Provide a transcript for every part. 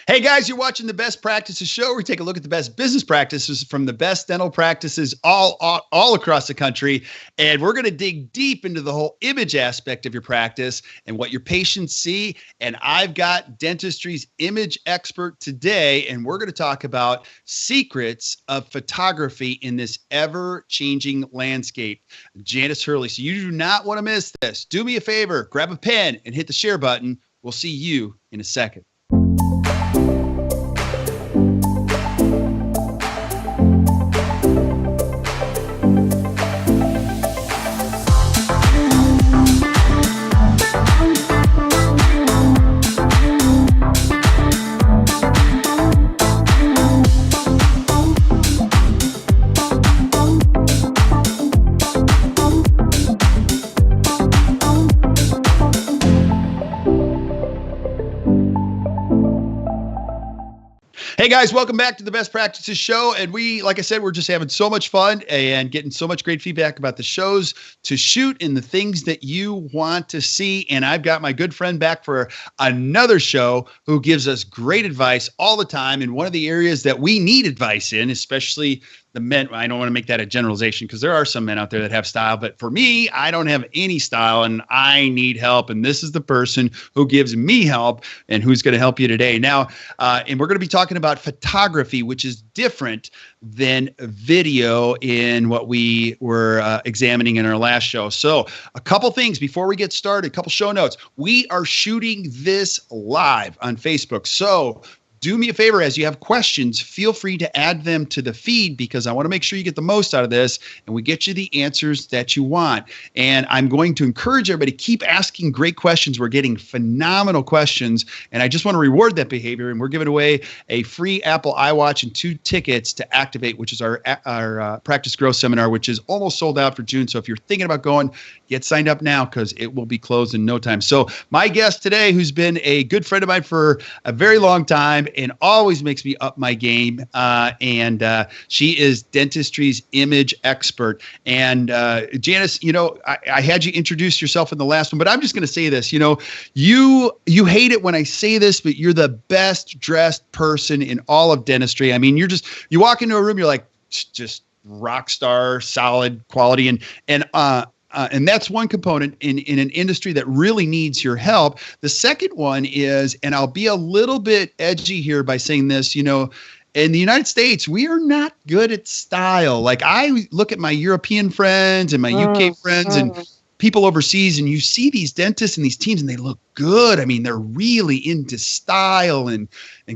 Hey guys, you're watching the Best Practices Show, where we take a look at the best business practices from the best dental practices all across the country. And we're going to dig deep into the whole image aspect of your practice and what your patients see. And I've got Dentistry's image expert today, and we're going to talk about secrets of photography in this ever-changing landscape. Janice Hurley. So you do not want to miss this. Do me a favor, grab a pen and hit the share button. We'll see you in a second. Hey guys, welcome back to the Best Practices Show. And like I said, we're just having so much fun and getting so much great feedback about the shows to shoot and the things that you want to see. And I've got my good friend back for another show who gives us great advice all the time in one of the areas that we need advice in, especially the men. I don't want to make that a generalization because there are some men out there that have style, but for me, I don't have any style and I need help. And this is the person who gives me help and who's going to help you today. Now, and we're going to be talking about photography, which is different than video in what we were examining in our last show. So a couple things before we get started, a couple show notes. We are shooting this live on Facebook. So do me a favor, as you have questions, feel free to add them to the feed because I want to make sure you get the most out of this and we get you the answers that you want. And I'm going to encourage everybody to keep asking great questions. We're getting phenomenal questions, and I just want to reward that behavior. And we're giving away a free Apple iWatch and 2 tickets to Activate, which is our Practice Growth Seminar, which is almost sold out for June. So if you're thinking about going, get signed up now because it will be closed in no time. So my guest today, who's been a good friend of mine for a very long time, and always makes me up my game. She is Dentistry's image expert. And Janice, I had you introduce yourself in the last one, but I'm just going to say this. You hate it when I say this, but you're the best dressed person in all of dentistry. I mean, you walk into a room, you're like just rock star, solid quality, and that's one component in an industry that really needs your help. The second one is, and I'll be a little bit edgy here by saying this, in the United States, we are not good at style. Like I look at my European friends and my UK friends and people overseas, and you see these dentists and these teams and they look good. I mean, they're really into style and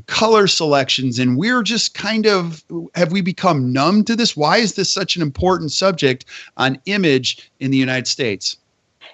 color selections. And we're just have we become numb to this? Why is this such an important subject on image in the United States?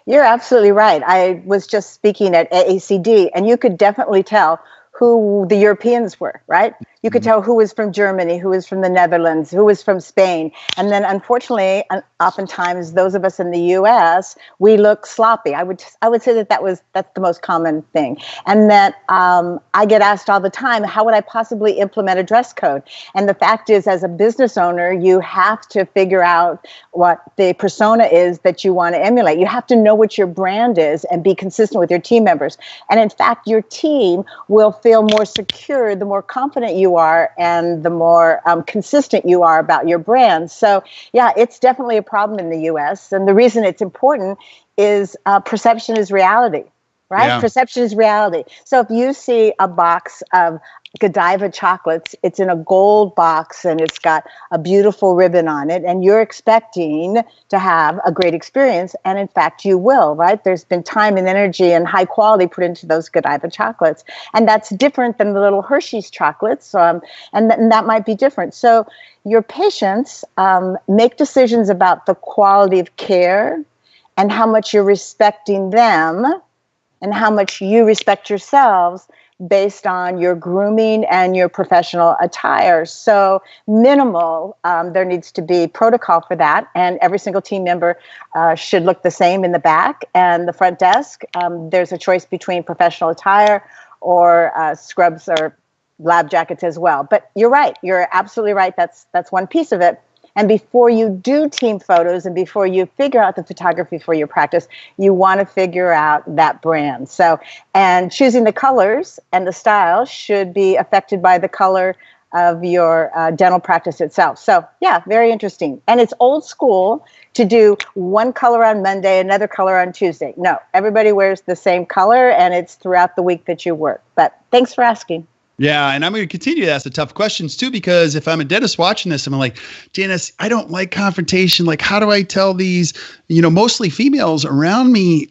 You're absolutely right. I was just speaking at AACD, and you could definitely tell who the Europeans were, right? You could tell who was from Germany, who was from the Netherlands, who was from Spain. And then unfortunately, oftentimes those of us in the US, we look sloppy. I would say that's the most common thing. And that I get asked all the time, how would I possibly implement a dress code? And the fact is, as a business owner, you have to figure out what the persona is that you want to emulate. You have to know what your brand is and be consistent with your team members. And in fact, your team will feel more secure the more confident you are and the more consistent you are about your brand. So yeah, it's definitely a problem in the US. And the reason it's important is perception is reality, right? Yeah. Perception is reality. So if you see a box of Godiva chocolates, it's in a gold box and it's got a beautiful ribbon on it, and you're expecting to have a great experience, and in fact you will, right? There's been time and energy and high quality put into those Godiva chocolates, and that's different than the little Hershey's chocolates, and that might be different. So your patients make decisions about the quality of care and how much you're respecting them and how much you respect yourselves based on your grooming and your professional attire. So minimal, there needs to be protocol for that. And every single team member should look the same in the back and the front desk. There's a choice between professional attire or scrubs or lab jackets as well. But you're right. You're absolutely right. That's one piece of it. And before you do team photos and before you figure out the photography for your practice, you want to figure out that brand. So, and choosing the colors and the style should be affected by the color of your dental practice itself. So yeah, very interesting. And it's old school to do one color on Monday, another color on Tuesday. No, everybody wears the same color and it's throughout the week that you work. But thanks for asking. Yeah, and I'm going to continue to ask the tough questions too, because if I'm a dentist watching this, I'm like, Janice, I don't like confrontation. Like, how do I tell these, mostly females around me,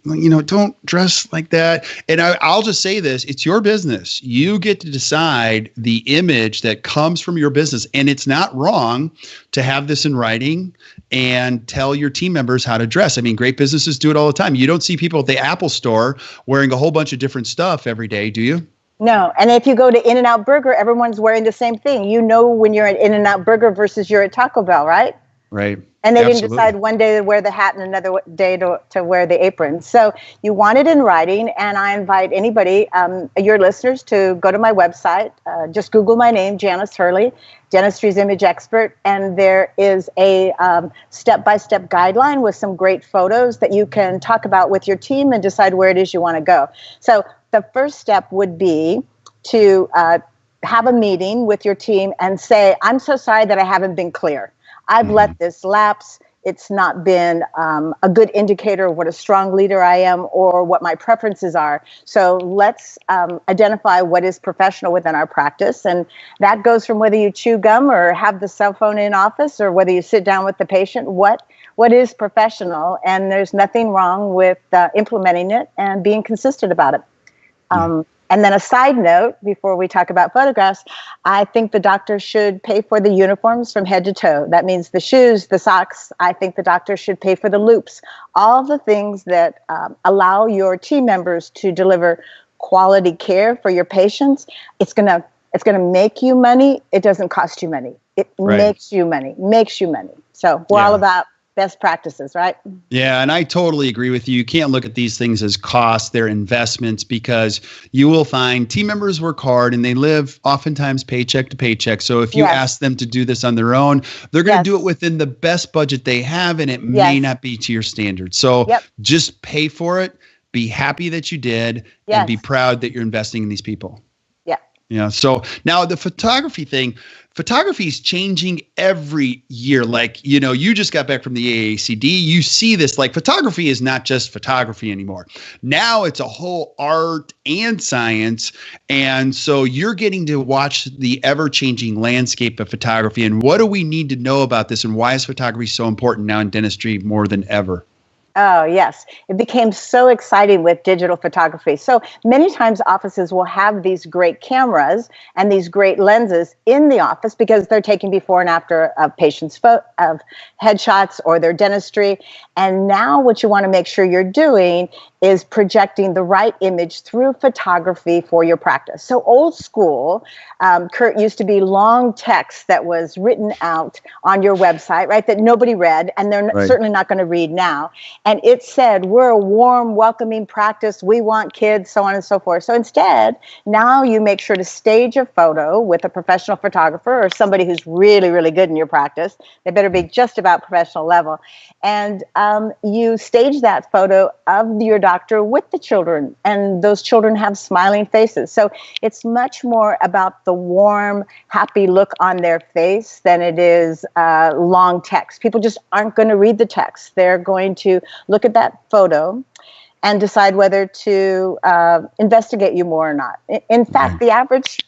don't dress like that? And I'll just say this, it's your business. You get to decide the image that comes from your business. And it's not wrong to have this in writing and tell your team members how to dress. I mean, great businesses do it all the time. You don't see people at the Apple store wearing a whole bunch of different stuff every day, do you? No. And if you go to In-N-Out Burger, everyone's wearing the same thing. You know when you're at In-N-Out Burger versus you're at Taco Bell, right? Right. And they didn't decide one day to wear the hat and another day to wear the apron. So you want it in writing, and I invite anybody, your listeners, to go to my website. Just Google my name, Janice Hurley, Dentistry's Image Expert, and there is a step-by-step guideline with some great photos that you can talk about with your team and decide where it is you want to go. So the first step would be to have a meeting with your team and say, I'm so sorry that I haven't been clear. I've let this lapse. It's not been a good indicator of what a strong leader I am or what my preferences are. So let's identify what is professional within our practice. And that goes from whether you chew gum or have the cell phone in office or whether you sit down with the patient. What is professional? And there's nothing wrong with implementing it and being consistent about it. And then a side note, before we talk about photographs, I think the doctor should pay for the uniforms from head to toe. That means the shoes, the socks. I think the doctor should pay for the loops. All the things that allow your team members to deliver quality care for your patients. It's gonna make you money. It doesn't cost you money. It makes you money. So we're all about best practices, right? Yeah, and I totally agree with you. You can't look at these things as costs, they're investments, because you will find team members work hard and they live oftentimes paycheck to paycheck. So if you ask them to do this on their own, they're going to do it within the best budget they have, and it may not be to your standards. So just pay for it, be happy that you did, and be proud that you're investing in these people. So now the photography thing, photography is changing every year. Like, you just got back from the AACD. You see this, like, photography is not just photography anymore. Now it's a whole art and science. And so you're getting to watch the ever-changing landscape of photography. And what do we need to know about this? And why is photography so important now in dentistry more than ever? Oh, yes. It became so exciting with digital photography. So many times offices will have these great cameras and these great lenses in the office because they're taking before and after of patients' of headshots or their dentistry. And now what you want to make sure you're doing is projecting the right image through photography for your practice. So old school, Kurt, used to be long text that was written out on your website, right, that nobody read, and they're certainly not going to read now. And it said, we're a warm, welcoming practice. We want kids, so on and so forth. So instead, now you make sure to stage a photo with a professional photographer or somebody who's really, really good in your practice. They better be just about professional level. And you stage that photo of your doctor with the children, and those children have smiling faces. So it's much more about the warm, happy look on their face than it is long text. People just aren't going to read the text. They're going to look at that photo and decide whether to investigate you more or not. In fact, the average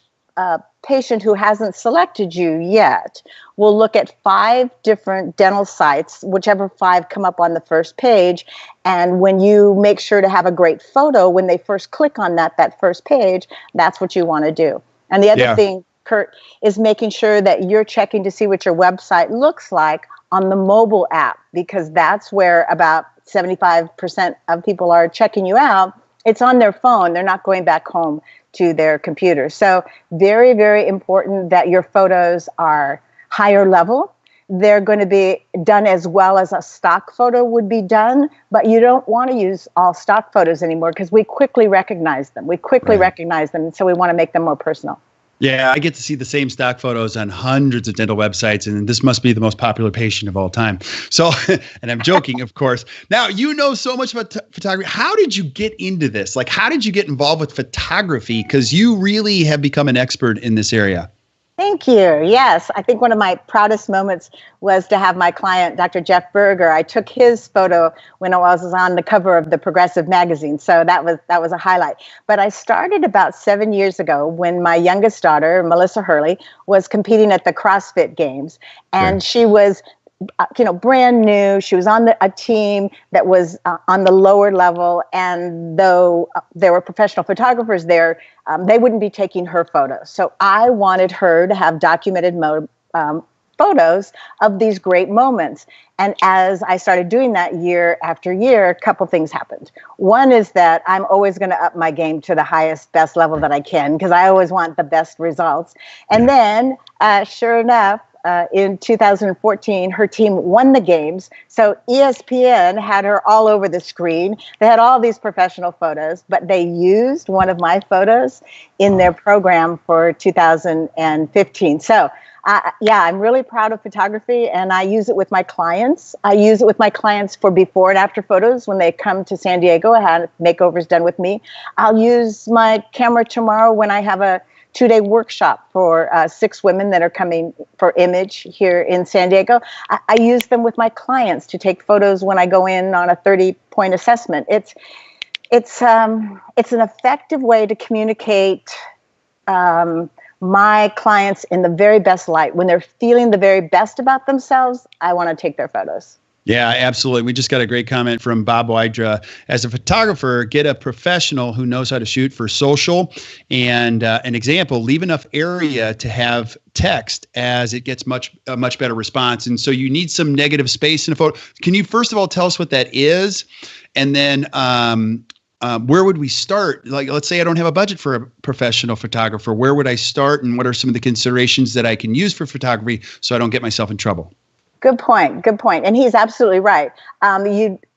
patient who hasn't selected you yet will look at 5 different dental sites, whichever 5 come up on the first page. And when you make sure to have a great photo, when they first click on that first page, that's what you want to do. And the other thing, Kurt, is making sure that you're checking to see what your website looks like on the mobile app, because that's where about 75% of people are checking you out. It's on their phone. They're not going back home to their computer. So very, very important that your photos are higher level. They're going to be done as well as a stock photo would be done, but you don't want to use all stock photos anymore because we quickly recognize them. And so we want to make them more personal. Yeah, I get to see the same stock photos on hundreds of dental websites, and this must be the most popular patient of all time. So, and I'm joking, of course. Now, you know so much about photography. How did you get into this? Like, how did you get involved with photography? Because you really have become an expert in this area. Thank you. Yes, I think one of my proudest moments was to have my client, Dr. Jeff Berger. I took his photo when I was on the cover of the Progressive magazine, so that was a highlight. But I started about 7 years ago when my youngest daughter, Melissa Hurley, was competing at the CrossFit Games, and she was brand new. She was on a team that was on the lower level, and though there were professional photographers there, they wouldn't be taking her photos. So I wanted her to have documented photos of these great moments. And as I started doing that year after year, a couple things happened. One is that I'm always going to up my game to the highest, best level that I can, because I always want the best results. And then, sure enough, in 2014, her team won the games. So ESPN had her all over the screen. They had all these professional photos, but they used one of my photos in their program for 2015. So I'm really proud of photography, and I use it with my clients. I use it with my clients for before and after photos when they come to San Diego and have makeovers done with me. I'll use my camera tomorrow when I have a 2-day workshop for 6 women that are coming for image here in San Diego. I use them with my clients to take photos when I go in on a 30-point assessment. It's an effective way to communicate my clients in the very best light. When they're feeling the very best about themselves, I want to take their photos. Yeah, absolutely. We just got a great comment from Bob Wydra. As a photographer, get a professional who knows how to shoot for social. And an example, leave enough area to have text as it gets a much better response. And so you need some negative space in a photo. Can you first of all tell us what that is? And then where would we start? Like, let's say I don't have a budget for a professional photographer. Where would I start? And what are some of the considerations that I can use for photography so I don't get myself in trouble? Good point. Good point. And he's absolutely right.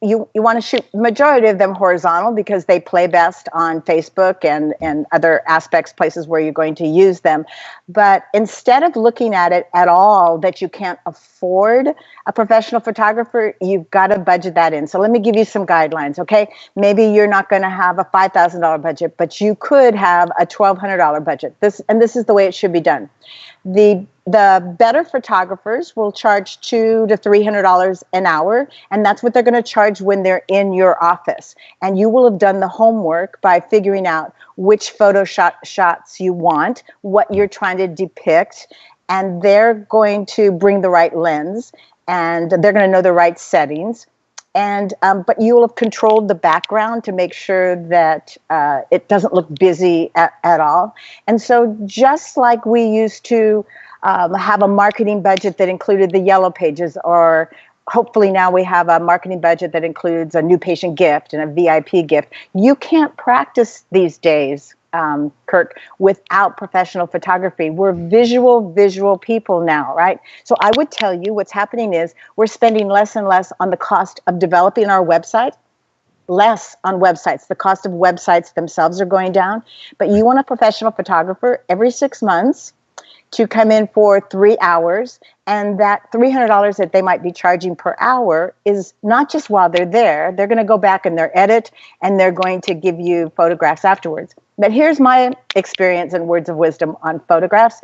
You want to shoot the majority of them horizontal because they play best on Facebook and other aspects, places where you're going to use them. But instead of looking at it at all that you can't afford a professional photographer, you've got to budget that in. So let me give you some guidelines, okay? Maybe you're not going to have a $5,000 budget, but you could have a $1,200 budget. This is the way it should be done. The better photographers will charge $200 to $300 an hour, and that's what they're going to charge when they're in your office. And you will have done the homework by figuring out which photo shots you want, what you're trying to depict, and they're going to bring the right lens, and they're going to know the right settings. And but you will have controlled the background to make sure that it doesn't look busy at all. And so just like we used to have a marketing budget that included the yellow pages, or hopefully now we have a marketing budget that includes a new patient gift and a VIP gift. You can't practice these days, Kirk, without professional photography. We're visual people now, right? So I would tell you what's happening is we're spending less and less on the cost of developing our website, less on websites. The cost of websites themselves are going down, but you want a professional photographer every 6 months to come in for 3 hours, and that $300 that they might be charging per hour is not just while they're there. They're going to go back in their edit, and they're going to give you photographs afterwards. But here's my experience and words of wisdom on photographs.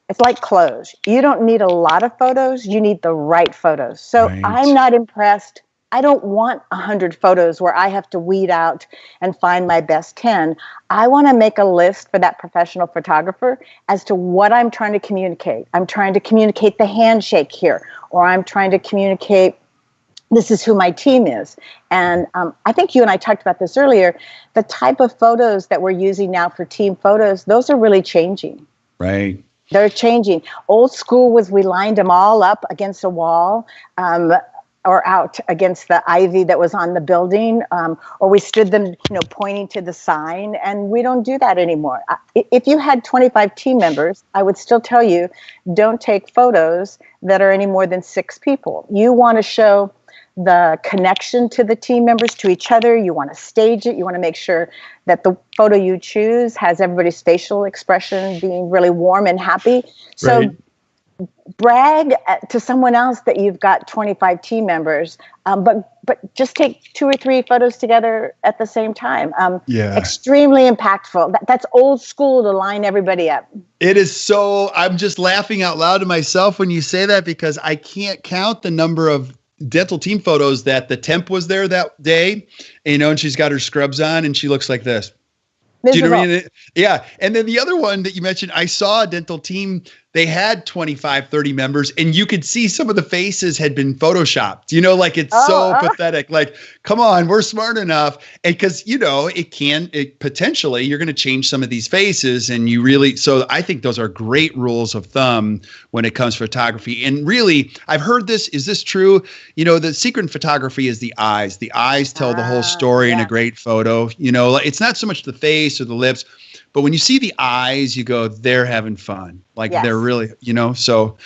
It's like clothes. You don't need a lot of photos. You need the right photos. So right. I'm not impressed. I don't want 100 photos where I have to weed out and find my best 10. I want to make a list for that professional photographer as to what I'm trying to communicate. I'm trying to communicate the handshake here, or I'm trying to communicate this is who my team is. And I think you and I talked about this earlier. The type of photos that we're using now for team photos, those are really changing. Right. They're changing. Old school was we lined them all up against a wall, or out against the ivy that was on the building, or we stood them, pointing to the sign, and we don't do that anymore. If you had 25 team members, I would still tell you, don't take photos that are any more than 6 people. You want to show the connection to the team members, to each other. You want to stage it. You want to make sure that the photo you choose has everybody's facial expression being really warm and happy. So Right. brag to someone else that you've got 25 team members, but just take 2 or 3 photos together at the same time. Yeah. Extremely impactful. That's old school to line everybody up. It is so, I'm just laughing out loud to myself when you say that, because I can't count the number of dental team photos that the temp was there that day, and she's got her scrubs on and she looks like this. Do you know what I mean? Yeah. And then the other one that you mentioned, I saw a dental team, they had 25, 30 members, and you could see some of the faces had been photoshopped, like it's so pathetic. Like, come on, we're smart enough. And because, it potentially, you're going to change some of these faces, and so I think those are great rules of thumb when it comes to photography. And really, I've heard this, is this true? The secret in photography is the eyes. The eyes tell the whole story in a great photo. It's not so much the face or the lips, but when you see the eyes, you go, they're having fun. Like they're really, so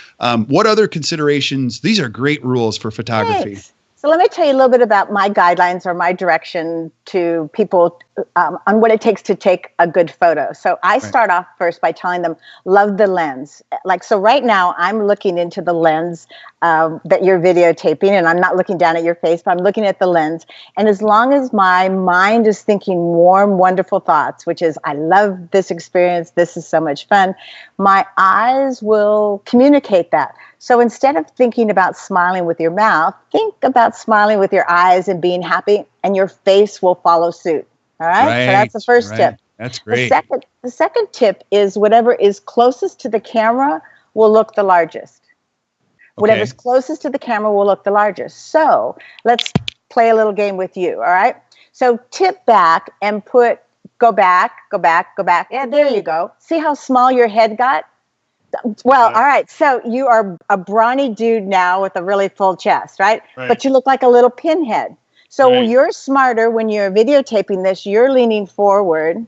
what other considerations? These are great rules for photography. Thanks. So let me tell you a little bit about my guidelines or my direction to people on what it takes to take a good photo. So I start off first by telling them, love the lens. So right now I'm looking into the lens that you're videotaping, and I'm not looking down at your face, but I'm looking at the lens. And as long as my mind is thinking warm, wonderful thoughts, which is, I love this experience, this is so much fun, my eyes will communicate that. So instead of thinking about smiling with your mouth, think about smiling with your eyes and being happy, and your face will follow suit. All right. So that's the first tip. That's great. The second tip is whatever is closest to the camera will look the largest. Whatever's closest to the camera will look the largest. So let's play a little game with you. All right. So tip back and go back. Yeah, there you go. See how small your head got? Well, all right. So you are a brawny dude now with a really full chest, right? But you look like a little pinhead. So you're smarter when you're videotaping this. You're leaning forward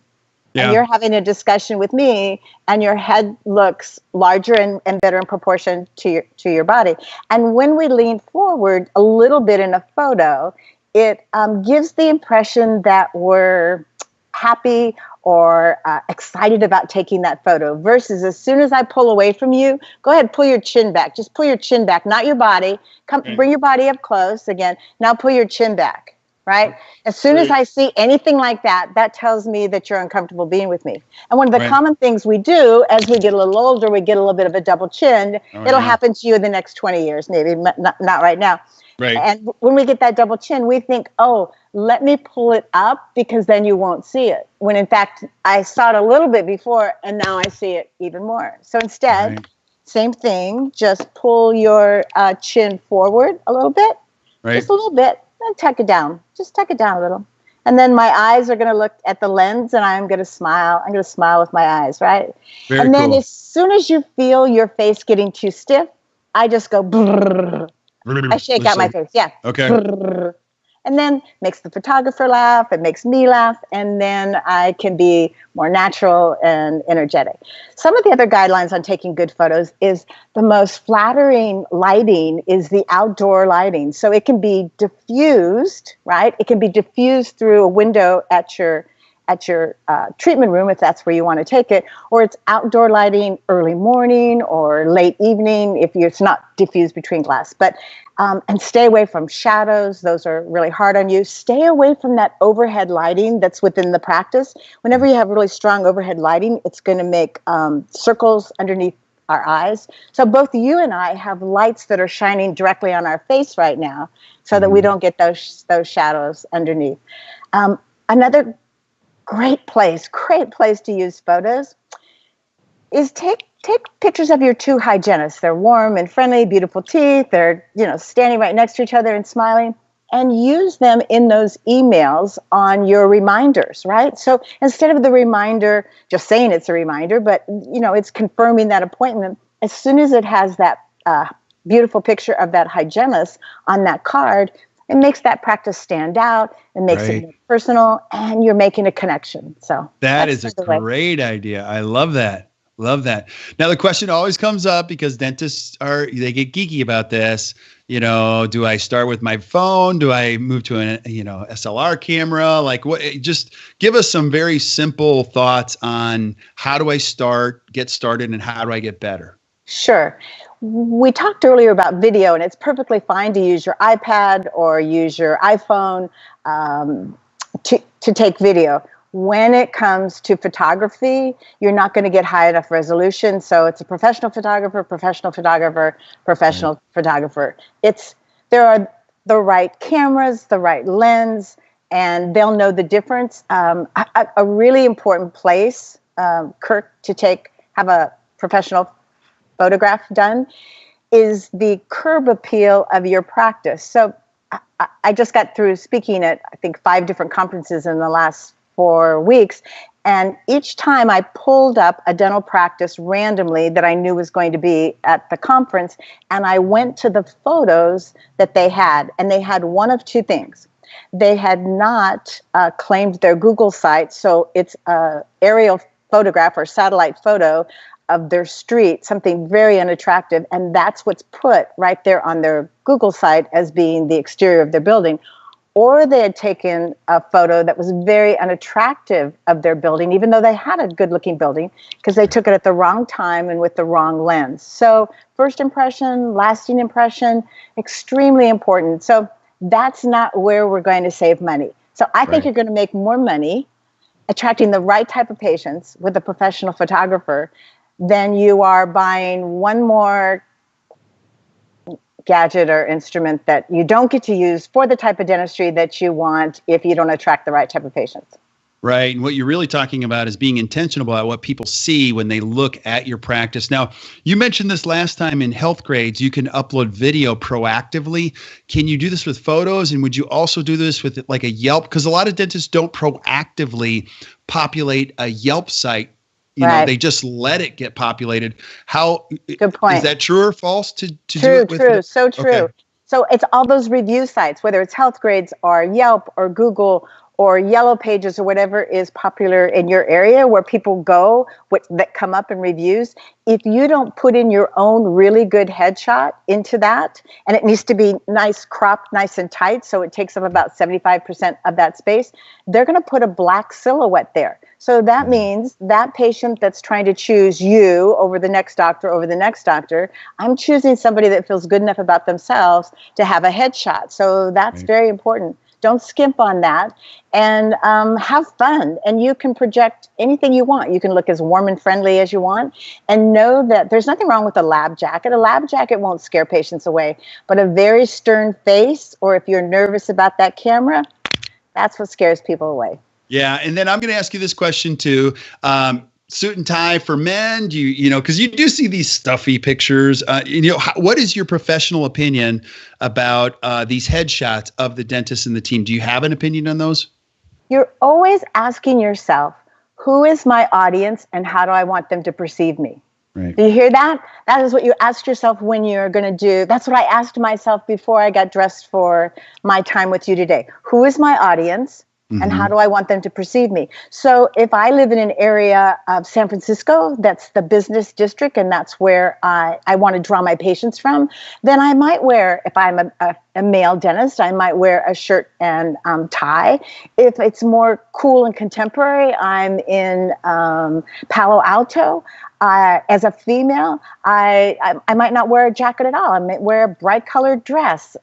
and you're having a discussion with me, and your head looks larger and better in proportion to your body. And when we lean forward a little bit in a photo, it gives the impression that we're happy or excited about taking that photo, versus as soon as I pull away from you, go ahead, pull your chin back. Just pull your chin back, not your body. Bring your body up close again. Now pull your chin back, right? As soon as I see anything like that, that tells me that you're uncomfortable being with me. And one of the common things we do as we get a little older, we get a little bit of a double chin. It'll happen to you in the next 20 years, maybe, not right now. And when we get that double chin, we think, oh, let me pull it up because then you won't see it. When in fact, I saw it a little bit before and now I see it even more. So instead, same thing, just pull your chin forward a little bit, just a little bit, and tuck it down. Just tuck it down a little. And then my eyes are going to look at the lens and I'm going to smile. I'm going to smile with my eyes, right? And then as soon as you feel your face getting too stiff, I just go brrr. I shake out my face. Yeah. Okay. And then makes the photographer laugh. It makes me laugh. And then I can be more natural and energetic. Some of the other guidelines on taking good photos is the most flattering lighting is the outdoor lighting. So it can be diffused, right? It can be diffused through a window at your treatment room, if that's where you want to take it, or it's outdoor lighting early morning or late evening if it's not diffused between glass. But and stay away from shadows. Those are really hard on you. Stay away from that overhead lighting that's within the practice. Whenever you have really strong overhead lighting, it's going to make circles underneath our eyes. So both you and I have lights that are shining directly on our face right now so that we don't get those shadows underneath. Another great place to use photos is take pictures of your two hygienists. They're warm and friendly, beautiful teeth. They're, standing right next to each other and smiling, and use them in those emails on your reminders, right? So instead of the reminder, just saying it's a reminder, but, it's confirming that appointment, as soon as it has that beautiful picture of that hygienist on that card, it makes that practice stand out. It makes it more personal, and you're making a connection. So that is a great idea. I love that. Love that. Now the question always comes up because dentists they get geeky about this. Do I start with my phone? Do I move to an, SLR camera? Like what, just give us some very simple thoughts on how do I get started and how do I get better? Sure. We talked earlier about video, and it's perfectly fine to use your iPad or use your iPhone to take video. When it comes to photography, you're not going to get high enough resolution. So it's a professional photographer. There are the right cameras, the right lens, and they'll know the difference. A really important place, Kirk, to have a professional photograph done is the curb appeal of your practice. So I just got through speaking at, I think, 5 different conferences in the last 4 weeks. And each time I pulled up a dental practice randomly that I knew was going to be at the conference, and I went to the photos that they had, and they had one of 2 things. They had not claimed their Google site, so it's an aerial photograph or satellite photo of their street, something very unattractive, and that's what's put right there on their Google site as being the exterior of their building. Or they had taken a photo that was very unattractive of their building, even though they had a good-looking building, because they took it at the wrong time and with the wrong lens. So first impression, lasting impression, extremely important. So that's not where we're going to save money. So I think you're going to make more money attracting the right type of patients with a professional photographer than you are buying one more gadget or instrument that you don't get to use for the type of dentistry that you want if you don't attract the right type of patients. Right. And what you're really talking about is being intentional about what people see when they look at your practice. Now, you mentioned this last time in health grades, you can upload video proactively. Can you do this with photos? And would you also do this with like a Yelp? Because a lot of dentists don't proactively populate a Yelp site. They just let it get populated. Good point. Is that true or false to do it with? True. So true. Okay. So it's all those review sites, whether it's health grades or Yelp or Google or Yellow Pages or whatever is popular in your area where people go that come up in reviews. If you don't put in your own really good headshot into that, and it needs to be nice, cropped, nice and tight, so it takes up about 75% of that space, they're going to put a black silhouette there. So that means that patient that's trying to choose you over the next doctor, I'm choosing somebody that feels good enough about themselves to have a headshot. So that's very important. Don't skimp on that, and have fun. And you can project anything you want. You can look as warm and friendly as you want, and know that there's nothing wrong with a lab jacket. A lab jacket won't scare patients away, but a very stern face, or if you're nervous about that camera, that's what scares people away. Yeah, and then I'm going to ask you this question too. Suit and tie for men, because you do see these stuffy pictures. What is your professional opinion about these headshots of the dentist and the team? Do you have an opinion on those? You're always asking yourself, who is my audience and how do I want them to perceive me? Right. Do you hear that? That is what you ask yourself when you're going to do. That's what I asked myself before I got dressed for my time with you today. Who is my audience? And how do I want them to perceive me? So if I live in an area of San Francisco, that's the business district, and that's where I want to draw my patients from, then I might wear, if I'm a male dentist, I might wear a shirt and tie. If it's more cool and contemporary, I'm in Palo Alto. As a female, I might not wear a jacket at all. I might wear a bright colored dress.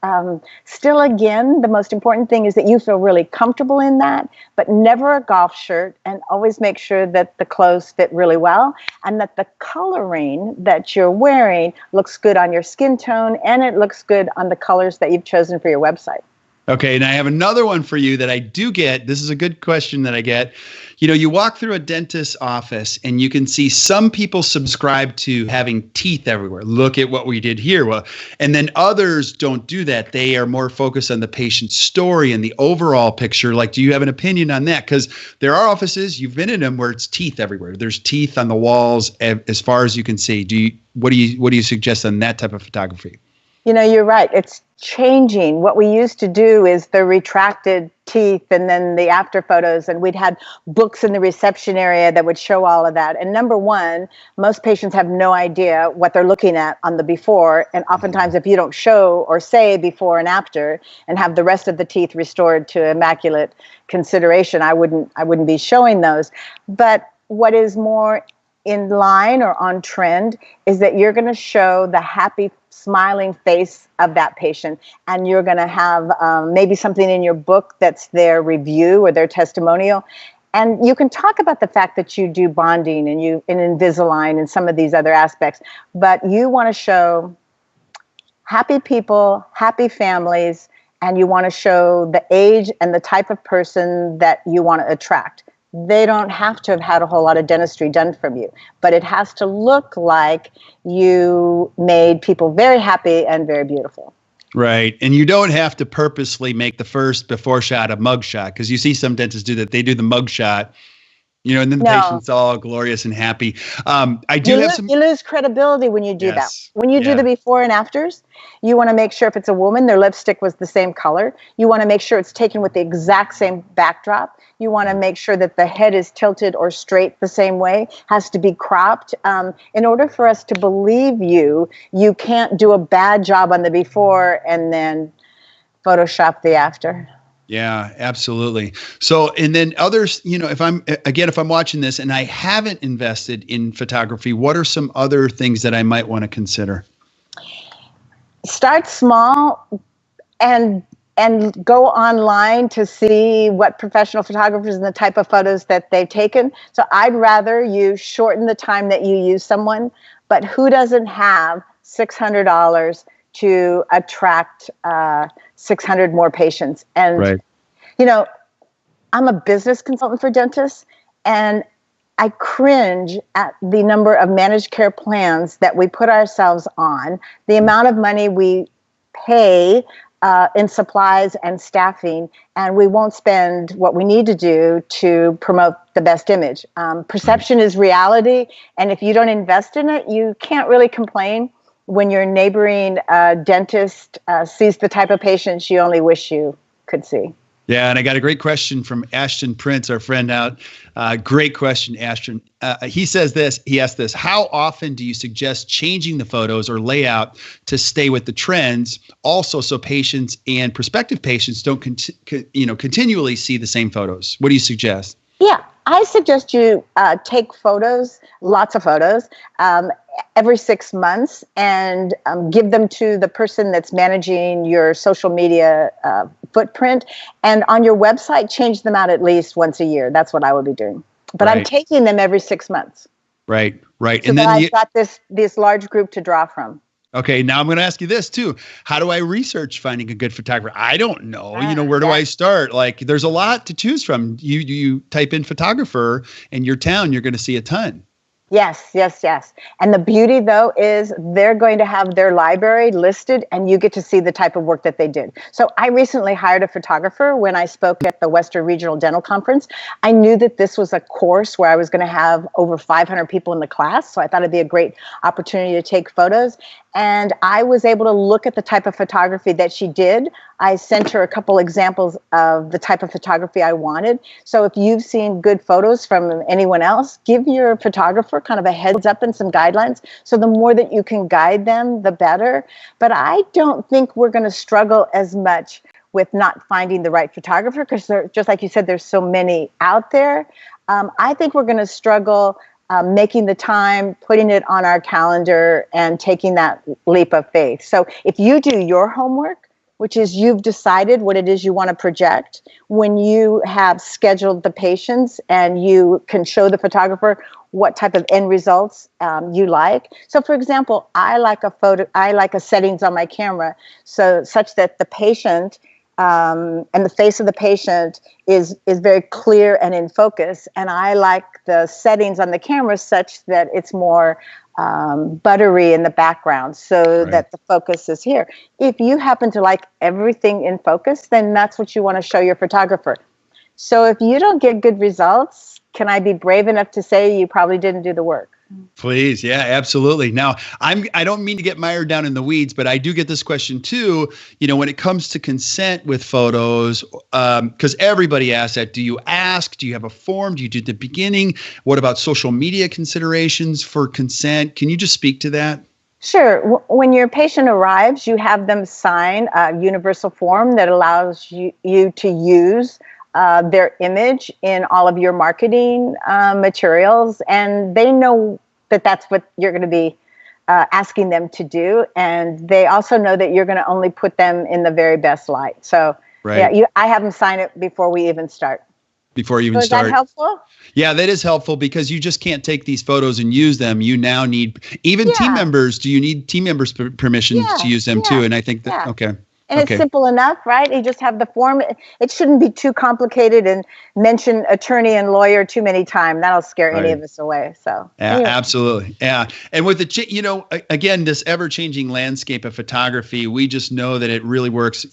Still, again, the most important thing is that you feel really comfortable in that, but never a golf shirt, and always make sure that the clothes fit really well and that the coloring that you're wearing looks good on your skin tone and it looks good on the colors that you've chosen for your website. Okay, and I have another one for you that I do get. This is a good question that I get. You walk through a dentist's office and you can see some people subscribe to having teeth everywhere. Look at what we did here. Well, and then others don't do that. They are more focused on the patient's story and the overall picture. Like, do you have an opinion on that? Because there are offices, you've been in them, where it's teeth everywhere. There's teeth on the walls as far as you can see. What do you suggest on that type of photography? You know, you're right. It's changing. What we used to do is the retracted teeth and then the after photos, and we'd had books in the reception area that would show all of that. And number one, most patients have no idea what they're looking at on the before. And oftentimes if you don't show or say before and after and have the rest of the teeth restored to immaculate consideration, I wouldn't be showing those. But what is more in line or on trend is that you're going to show the happy, smiling face of that patient, and you're going to have maybe something in your book that's their review or their testimonial. And you can talk about the fact that you do bonding and Invisalign and some of these other aspects, but you want to show happy people, happy families, and you want to show the age and the type of person that you want to attract. They don't have to have had a whole lot of dentistry done from you, but it has to look like you made people very happy and very beautiful. Right. And you don't have to purposely make the first before shot a mug shot, because you see some dentists do that. They do the mug shot, and then the patient's all glorious and happy. You lose credibility when you do that. When you do the before and afters, you want to make sure if it's a woman, their lipstick was the same color. You want to make sure it's taken with the exact same backdrop. You want to make sure that the head is tilted or straight the same way, has to be cropped. In order for us to believe you, you can't do a bad job on the before and then Photoshop the after. Yeah, absolutely. So, and then others, if I'm watching this and I haven't invested in photography, what are some other things that I might want to consider? Start small and go online to see what professional photographers and the type of photos that they've taken. So I'd rather you shorten the time that you use someone, but who doesn't have $600 to attract 600 more patients? And, right. I'm a business consultant for dentists, and I cringe at the number of managed care plans that we put ourselves on, the amount of money we pay in supplies and staffing, and we won't spend what we need to do to promote the best image. Perception is reality, and if you don't invest in it, you can't really complain when your neighboring dentist sees the type of patients you only wish you could see. Yeah, and I got a great question from Ashton Prince, our friend out. Great question, Ashton. He asked this: how often do you suggest changing the photos or layout to stay with the trends? Also, so patients and prospective patients don't continually see the same photos. What do you suggest? Yeah, I suggest you take photos, lots of photos, every 6 months, and give them to the person that's managing your social media footprint. And on your website, change them out at least once a year. That's what I would be doing. But right. I'm taking them every 6 months. Right. So and then I've got this large group to draw from. Okay, now I'm going to ask you this too. How do I research finding a good photographer? I don't know. Where do I start? Like, there's a lot to choose from. You type in photographer in your town, you're going to see a ton. Yes. And the beauty, though, is they're going to have their library listed, and you get to see the type of work that they did. So I recently hired a photographer when I spoke at the Western Regional Dental Conference. I knew that this was a course where I was going to have over 500 people in the class, so I thought it'd be a great opportunity to take photos. And I was able to look at the type of photography that she did. I sent her a couple examples of the type of photography I wanted. So if you've seen good photos from anyone else, give your photographer kind of a heads up and some guidelines. So the more that you can guide them, the better. But I don't think we're going to struggle as much with not finding the right photographer, because just like you said, there's so many out there. I think we're going to struggle making the time, putting it on our calendar, and taking that leap of faith. So if you do your homework, which is you've decided what it is you want to project, when you have scheduled the patients and you can show the photographer what type of end results you like. So for example, I like a settings on my camera such that the patient and the face of the patient is very clear and in focus. And I like the settings on the camera such that it's more buttery in the background, so that the focus is here. If you happen to like everything in focus, then that's what you want to show your photographer. So if you don't get good results, can I be brave enough to say you probably didn't do the work? Please. Yeah, absolutely. Now, I don't mean to get mired down in the weeds, but I do get this question too, when it comes to consent with photos, because everybody asks that. Do you ask? Do you have a form? Do you do the beginning? What about social media considerations for consent? Can you just speak to that? Sure. When your patient arrives, you have them sign a universal form that allows you to use their image in all of your marketing materials, and they know that that's what you're going to be asking them to do, and they also know that you're going to only put them in the very best light. So, right. Yeah, I have them sign it before we even start. Before you even Is start. that helpful? Yeah, that is helpful because you just can't take these photos and use them. You now need even team members. Do you need team members' permission to use them too? And I think that, okay. And it's simple enough, right? You just have the form. It shouldn't be too complicated and mention attorney and lawyer too many times. That'll scare any of us away. So anyway. Absolutely. Yeah. And with the, again, this ever-changing landscape of photography, we just know that it really works.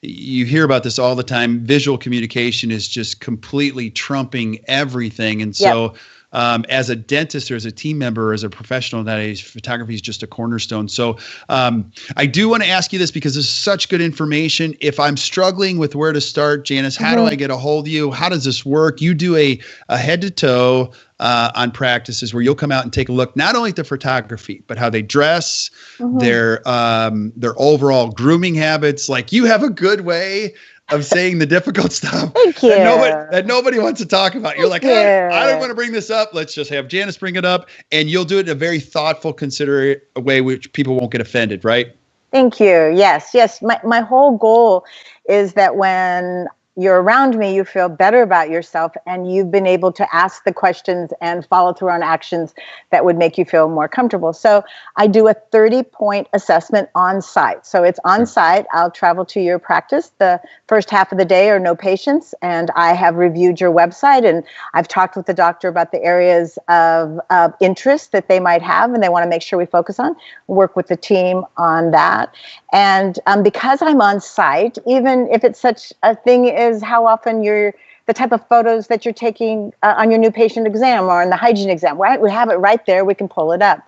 You hear about this all the time. Visual communication is just completely trumping everything. And so as a dentist or as a team member or as a professional nowadays, photography is just a cornerstone. So I do want to ask you this because this is such good information. If I'm struggling with where to start, Janice, how do I get a hold of you? How does this work? You do a head to toe on practices where you'll come out and take a look, not only at the photography, but how they dress, their overall grooming habits. Like, you have a good way of saying the difficult stuff that nobody wants to talk about. You're like, I don't want to bring this up. Let's just have Janice bring it up. And you'll do it in a very thoughtful, considerate way, which people won't get offended, right? Thank you. Yes. My whole goal is that when you're around me, you feel better about yourself, and you've been able to ask the questions and follow through on actions that would make you feel more comfortable. So I do a 30-point assessment on site. So it's on site. I'll travel to your practice. The first half of the day are no patients, and I have reviewed your website, and I've talked with the doctor about the areas of interest that they might have, and they want to make sure we focus on, work with the team on that. And because I'm on site, even if it's such a thing as how often the type of photos that you're taking on your new patient exam or on the hygiene exam, right? We have it right there. We can pull it up.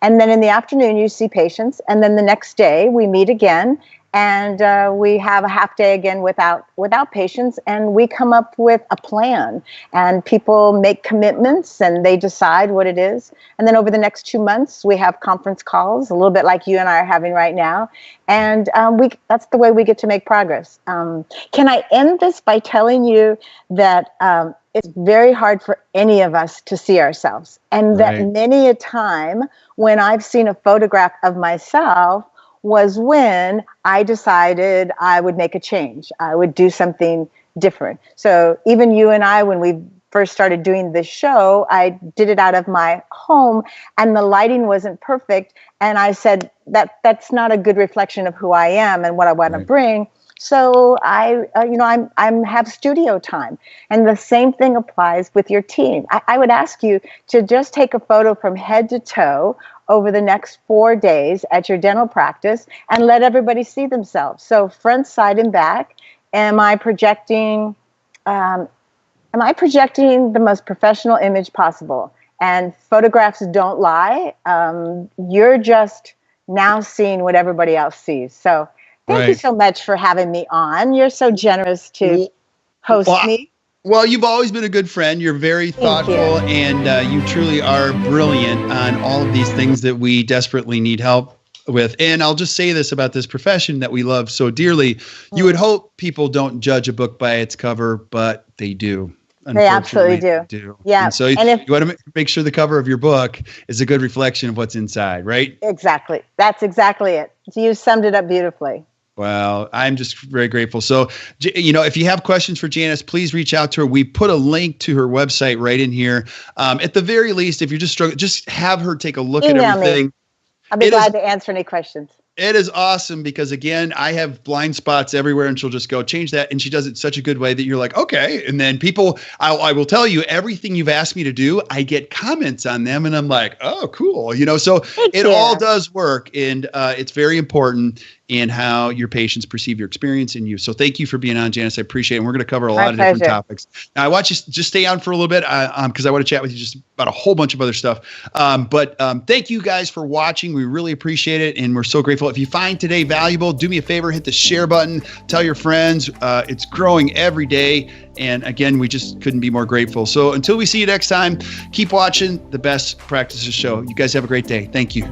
And then in the afternoon, you see patients. And then the next day we meet again, and we have a half day again without patients, and we come up with a plan, and people make commitments and they decide what it is. And then over the next 2 months, we have conference calls, a little bit like you and I are having right now. And that's the way we get to make progress. Can I end this by telling you that it's very hard for any of us to see ourselves, and that many a time when I've seen a photograph of myself was when I decided I would make a change. I would do something different. So even you and I, when we first started doing this show, I did it out of my home, and the lighting wasn't perfect. And I said that's not a good reflection of who I am and what I want to bring. So I have studio time, and the same thing applies with your team. I would ask you to just take a photo from head to toe over the next 4 days at your dental practice and let everybody see themselves. So front, side, and back. Am I projecting the most professional image possible? And photographs don't lie. You're just now seeing what everybody else sees. So thank you so much for having me on. You're so generous to host me. Well, you've always been a good friend. You're very thoughtful, and you truly are brilliant on all of these things that we desperately need help with. And I'll just say this about this profession that we love so dearly. You would hope people don't judge a book by its cover, but they do. They absolutely do. Yeah. And so you want to make sure the cover of your book is a good reflection of what's inside, right? Exactly. That's exactly it. You summed it up beautifully. Well, I'm just very grateful. So, if you have questions for Janice, please reach out to her. We put a link to her website right in here. At the very least, if you're just struggling, just have her take a look at everything. Me. I'll be glad to answer any questions. It is awesome because, again, I have blind spots everywhere and she'll just go change that. And she does it in such a good way that you're like, okay. And then people, I will tell you everything you've asked me to do, I get comments on them and I'm like, oh, cool. So it all does work. And it's very important in how your patients perceive your experience in you. So thank you for being on, Janice. I appreciate it. And we're going to cover a lot of different topics. Now, I want you to just stay on for a little bit because I want to chat with you just about a whole bunch of other stuff. But thank you guys for watching. We really appreciate it. And we're so grateful. If you find today valuable, do me a favor, hit the share button, tell your friends. It's growing every day. And again, we just couldn't be more grateful. So until we see you next time, keep watching the Best Practices Show. You guys have a great day. Thank you.